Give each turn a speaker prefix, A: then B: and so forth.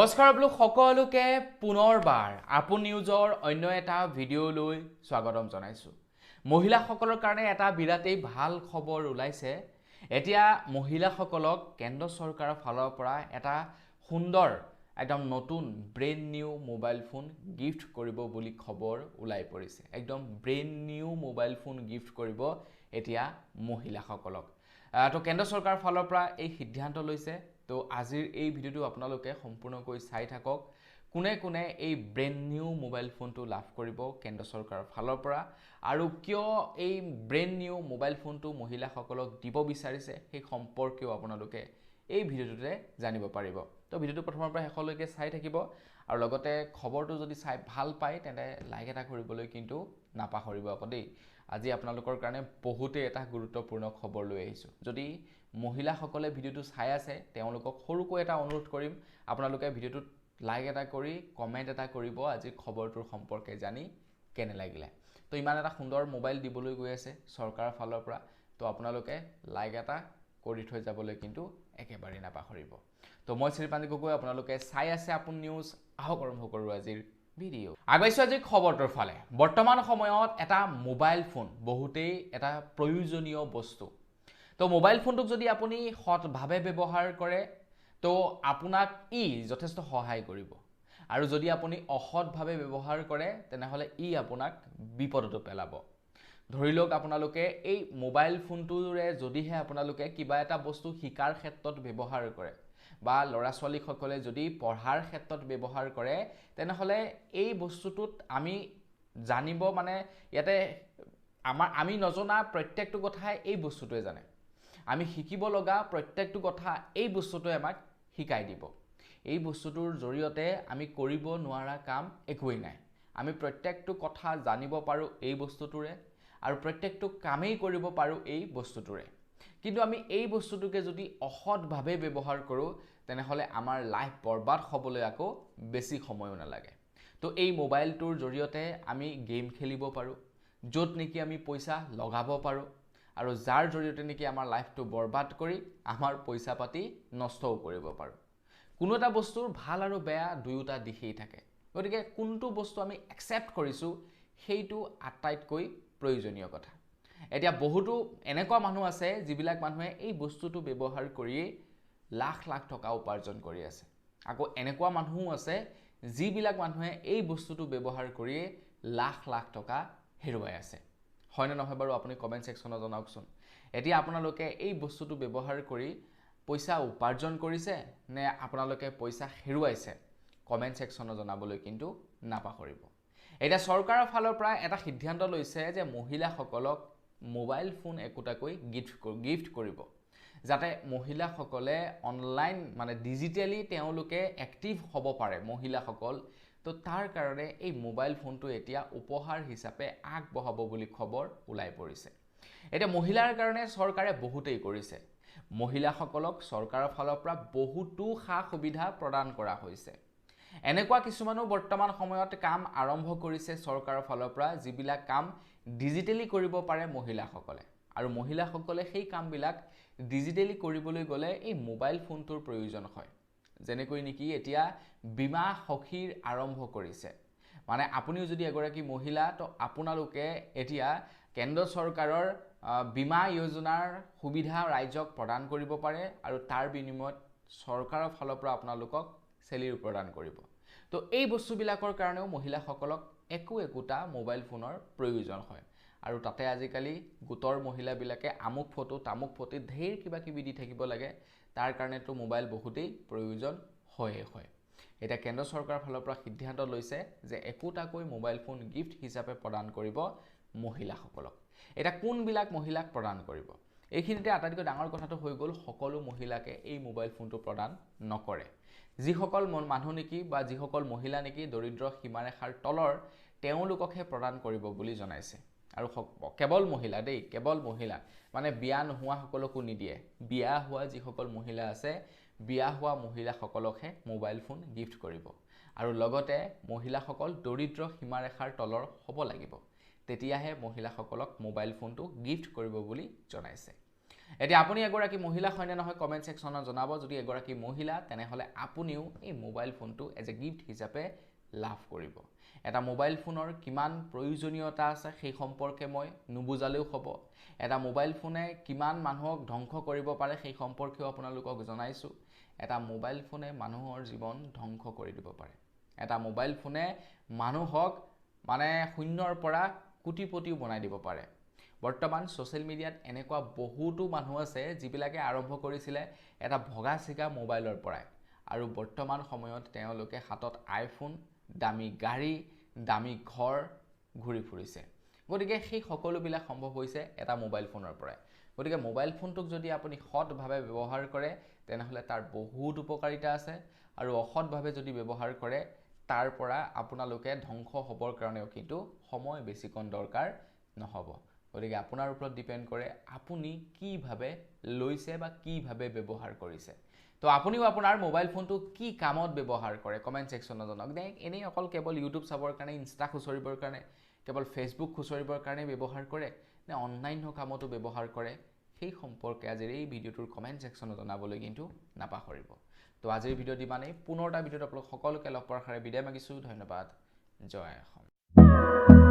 A: নমস্কাৰ বোলো সকলোকে পুনৰবাৰ আপু নিউজৰ অন্য এটা ভিডিঅ'লৈ স্বাগতম জনাইছো। মহিলাসকলৰ কাৰণে এটা বিৰাটেই ভাল খবৰ ওলাইছে। এতিয়া মহিলাসকলক কেন্দ্ৰ চৰকাৰৰ ফালৰ পৰা এটা সুন্দৰ একদম নতুন brand new mobile phone gift কৰিব বুলি খবৰ ওলাই পৰিছে। একদম brand new mobile phone gift কৰিব এতিয়া মহিলাসকলক। তো কেন্দ্ৰ চৰকাৰৰ ফালৰ পৰা এই সিদ্ধান্ত লৈছে। তো আজিৰ এই ভিডিঅ'টো আপোনালোকে সম্পূৰ্ণকৈ চাই থাকক। কোনে কোনে এই ব্ৰেণ্ড নিউ মোবাইল ফোনটো লাভ কৰিব কেন্দ্ৰ চৰকাৰৰ ফালৰ পৰা, আৰু কিয় এই ব্ৰেণ্ড নিউ মোবাইল ফোনটো মহিলাসকলক দিব বিচাৰিছে সেই সম্পৰ্কেও আপোনালোকে এই ভিডিঅ'টোতে জানিব পাৰিব। তো ভিডিঅ'টো প্ৰথমৰ পৰা শেষলৈকে চাই থাকিব, আৰু লগতে খবৰটো যদি চাই ভাল পায় তেন্তে লাইক এটা কৰিবলৈ কিন্তু নাপাহৰিব আকৌ দেই। আজি আপোনালোকৰ কাৰণে বহুতেই এটা গুৰুত্বপূৰ্ণ খবৰ লৈ আহিছোঁ। যদি মহিলাসকলে ভিডিঅ'টো চাই আছে তেওঁলোকক সৰুকৈ এটা অনুৰোধ কৰিম, আপোনালোকে ভিডিঅ'টোত লাইক এটা কৰি কমেণ্ট এটা কৰিব আজিৰ খবৰটোৰ সম্পৰ্কে জানি কেনে লাগিলে। তো ইমান এটা সুন্দৰ মোবাইল দিবলৈ গৈ আছে চৰকাৰৰ ফালৰ পৰা, তো আপোনালোকে লাইক এটা কৰি থৈ যাবলৈ কিন্তু একেবাৰে নাপাহৰিব। তো মই শ্ৰীপাঞ্জি গগৈ, আপোনালোকে চাই আছে আপু নিউজ। আহক আৰম্ভ কৰোঁ আজিৰ ভিডিঅ'। আগাইছোঁ আজিৰ খবৰটোৰ ফালে। বৰ্তমান সময়ত এটা মোবাইল ফোন বহুতেই এটা প্ৰয়োজনীয় বস্তু। তো মোবাইল ফোনটোক যদি আপুনি সৎভাৱে ব্যৱহাৰ কৰে তো আপোনাক ই যথেষ্ট সহায় কৰিব, আৰু যদি আপুনি অসৎভাৱে ব্যৱহাৰ কৰে তেনেহ'লে ই আপোনাক বিপদতো পেলাব। ধৰি লওক আপোনালোকে এই মোবাইল ফোনটোৰে যদিহে আপোনালোকে কিবা এটা বস্তু শিকাৰ ক্ষেত্ৰত ব্যৱহাৰ কৰে, বা ল'ৰা ছোৱালীসকলে যদি পঢ়াৰ ক্ষেত্ৰত ব্যৱহাৰ কৰে, তেনেহ'লে এই বস্তুটোত আমি জানিব ইয়াতে আমি নজনা প্ৰত্যেকটো কথাই এই বস্তুটোৱে জানে। আমি শিকিব লগা প্ৰত্যেকটো কথা এই বস্তুটোৱে আমাক শিকাই দিব। এই বস্তুটোৰ জৰিয়তে আমি কৰিব নোৱাৰা কাম একোৱেই নাই। আমি প্ৰত্যেকটো কথা জানিব পাৰোঁ এই বস্তুটোৰে, আৰু প্ৰত্যেকটো কামেই কৰিব পাৰোঁ এই বস্তুটোৰে। কিন্তু আমি এই বস্তুটোকে যদি অসৎভাৱে ব্যৱহাৰ কৰোঁ তেনেহ'লে আমাৰ লাইফ বৰবাদ হ'বলৈ আকৌ বেছি সময়ো নালাগে। তো এই মোবাইলটোৰ জৰিয়তে আমি গেম খেলিব পাৰোঁ, য'ত নেকি আমি পইচা লগাব পাৰোঁ, আৰু যাৰ জৰিয়তে নেকি আমাৰ লাইফটো বৰবাদ কৰি আমাৰ পইচা পাতি নষ্টও কৰিব পাৰোঁ। কোনো এটা বস্তুৰ ভাল আৰু বেয়া দুয়োটা দিশেই থাকে, গতিকে কোনটো বস্তু আমি একচেপ্ট কৰিছোঁ সেইটো আটাইতকৈ প্ৰয়োজনীয় কথা। এতিয়া বহুতো এনেকুৱা মানুহ আছে যিবিলাক মানুহে এই বস্তুটো ব্যৱহাৰ কৰিয়েই লাখ লাখ টকা উপাৰ্জন কৰি আছে। আকৌ এনেকুৱা মানুহো আছে যিবিলাক মানুহে এই বস্তুটো ব্যৱহাৰ কৰিয়েই লাখ লাখ টকা হেৰুৱাই আছে। হয়নে নহয় বাৰু আপুনি কমেণ্ট ছেকশ্যনত জনাওকচোন। এতিয়া আপোনালোকে এই বস্তুটো ব্যৱহাৰ কৰি পইচা উপাৰ্জন কৰিছে নে আপোনালোকে পইচা হেৰুৱাইছে, কমেণ্ট ছেকশ্যনত জনাবলৈ কিন্তু নাপাহৰিব। এতিয়া চৰকাৰৰ ফালৰ পৰা এটা সিদ্ধান্ত লৈছে যে মহিলাসকলক মোবাইল ফোন একোটাকৈ গিফ্ট কৰিব, যাতে মহিলাসকলে অনলাইন ডিজিটেলি তেওঁলোকে এক্টিভ হ'ব পাৰে মহিলাসকল। তো তাৰ কাৰণে এই মোবাইল ফোনটো এতিয়া উপহাৰ হিচাপে আগবঢ়াব বুলি খবৰ ওলাই পৰিছে। এতিয়া মহিলাৰ কাৰণে চৰকাৰে বহুতেই কৰিছে। মহিলাসকলক চৰকাৰৰ ফালৰ পৰা বহুতো সা সুবিধা প্ৰদান কৰা হৈছে। এনেকুৱা কিছুমানো বৰ্তমান সময়ত কাম আৰম্ভ কৰিছে চৰকাৰৰ ফালৰ পৰা, যিবিলাক কাম ডিজিটেলি কৰিব পাৰে মহিলাসকলে, আৰু মহিলাসকলে সেই কামবিলাক ডিজিটেলি কৰিবলৈ গ'লে এই মোবাইল ফোনটোৰ প্ৰয়োজন হয়। যেনেকৈ নেকি এতিয়া বীমা সখীৰ আৰম্ভ কৰিছে। আপুনিও যদি এগৰাকী মহিলা, তো আপোনালোকে এতিয়া কেন্দ্ৰ চৰকাৰৰ বীমা যোজনাৰ সুবিধা ৰাইজক প্ৰদান কৰিব পাৰে, আৰু তাৰ বিনিময়ত চৰকাৰৰ ফালৰ পৰা আপোনালোকক চেলেৰি প্ৰদান কৰিব। তো এই বস্তুবিলাকৰ কাৰণেও মহিলাসকলক একোটা মোবাইল ফোনৰ প্ৰয়োজন হয়, আৰু তাতে আজিকালি গোটৰ মহিলাবিলাকে আমুক ফটো তামুক ফটো ঢেৰ কিবা কিবি দি থাকিব লাগে, তাৰ কাৰণেতো মোবাইল বহুতেই প্ৰয়োজন হয়। এতিয়া কেন্দ্ৰ চৰকাৰৰ ফালৰ পৰা সিদ্ধান্ত লৈছে যে একোটাকৈ মোবাইল ফোন গিফ্ট হিচাপে প্ৰদান কৰিব মহিলাসকলক। এতিয়া কোনবিলাক মহিলাক প্ৰদান কৰিব, এইখিনিতে আটাইতকৈ ডাঙৰ কথাটো হৈ গ'ল সকলো মহিলাকে এই মোবাইল ফোনটো প্ৰদান নকৰে। যিসকল মানুহ নেকি বা যিসকল মহিলা নেকি দৰিদ্ৰ সীমাৰেখাৰ তলৰ, তেওঁলোককহে প্ৰদান কৰিব বুলি জনাইছে। আৰু কেৱল মহিলা দেই, কেৱল মহিলা, বিয়া নোহোৱা সকলকো নিদিয়ে। বিয়া হোৱা যিসকল মহিলা আছে, বিয়া হোৱা মহিলাসকলকহে মোবাইল ফোন গিফ্ট কৰিব, আৰু লগতে মহিলাসকল দৰিদ্ৰ সীমাৰেখাৰ তলৰ হ'ব লাগিব, তেতিয়াহে মহিলাসকলক মোবাইল ফোনটো গিফ্ট কৰিব বুলি জনাইছে। এতিয়া আপুনি এগৰাকী মহিলা হয়নে নহয় কমেণ্ট ছেকশ্যনত জনাব। যদি এগৰাকী মহিলা তেনেহ'লে আপুনিও এই মোবাইল ফোনটো এজ এ গিফ্ট হিচাপে লাভ কৰিব। এটা মোবাইল ফোনৰ কিমান প্ৰয়োজনীয়তা আছে সেই সম্পৰ্কে মই নুবুজালেও হ'ব। এটা মোবাইল ফোনে কিমান মানুহক ধ্বংস কৰিব পাৰে সেই সম্পৰ্কেও আপোনালোকক জনাইছোঁ। এটা মোবাইল ফোনে মানুহৰ জীৱন ধ্বংস কৰি দিব পাৰে। এটা মোবাইল ফোনে মানুহক মানে শূন্যৰ পৰা কোটিপতিও বনাই দিব পাৰে। বৰ্তমান ছ'চিয়েল মিডিয়াত এনেকুৱা বহুতো মানুহ আছে যিবিলাকে আৰম্ভ কৰিছিলে এটা ভগা চিগা মোবাইলৰ পৰাই, আৰু বৰ্তমান সময়ত তেওঁলোকে হাতত আইফোন, দামী গাড়ী, দামী ঘৰ ঘূৰি ফুৰিছে। গতিকে সেই সকলোবিলাক সম্ভৱ হৈছে এটা মোবাইল ফোনৰ পৰাই। গতিকে মোবাইল ফোনটোক যদি আপুনি সৎভাৱে ব্যৱহাৰ কৰে তেনেহ'লে তাৰ বহুত উপকাৰিতা আছে, আৰু অসৎভাৱে যদি ব্যৱহাৰ কৰে তাৰ পৰা আপোনালোকে ধ্বংস হ'বৰ কাৰণেও কিন্তু সময় বেছিকণ দৰকাৰ নহ'ব। গতিকে আপোনাৰ ওপৰত ডিপেণ্ড কৰে আপুনি কিভাৱে লৈছে বা কিভাৱে ব্যৱহাৰ কৰিছে। তো আপুনিও আপোনাৰ মোবাইল ফোনটো কি কামত ব্যৱহাৰ কৰে কমেণ্ট ছেকশ্যনত জনাওক। এনেই অকল কেৱল ইউটিউব চাবৰ কাৰণে, ইনষ্টা খুচৰিবৰ কাৰণে, কেৱল ফেচবুক খুচৰিবৰ কাৰণে ব্যৱহাৰ কৰে নে অনলাইন কামতো ব্যৱহাৰ কৰে, সেই সম্পৰ্কে আজিৰ এই ভিডিঅ'টোৰ কমেণ্ট ছেকশ্যনত জনাবলৈ কিন্তু নাপাহৰিব। তো আজিৰ ভিডিঅ'ত ইমানেই। পুনৰ এটা ভিডিঅ'ত আপোনালোক সকলোকে লগ পোৱাৰ আশাৰে বিদায় মাগিছোঁ। ধন্যবাদ। জয় অসম।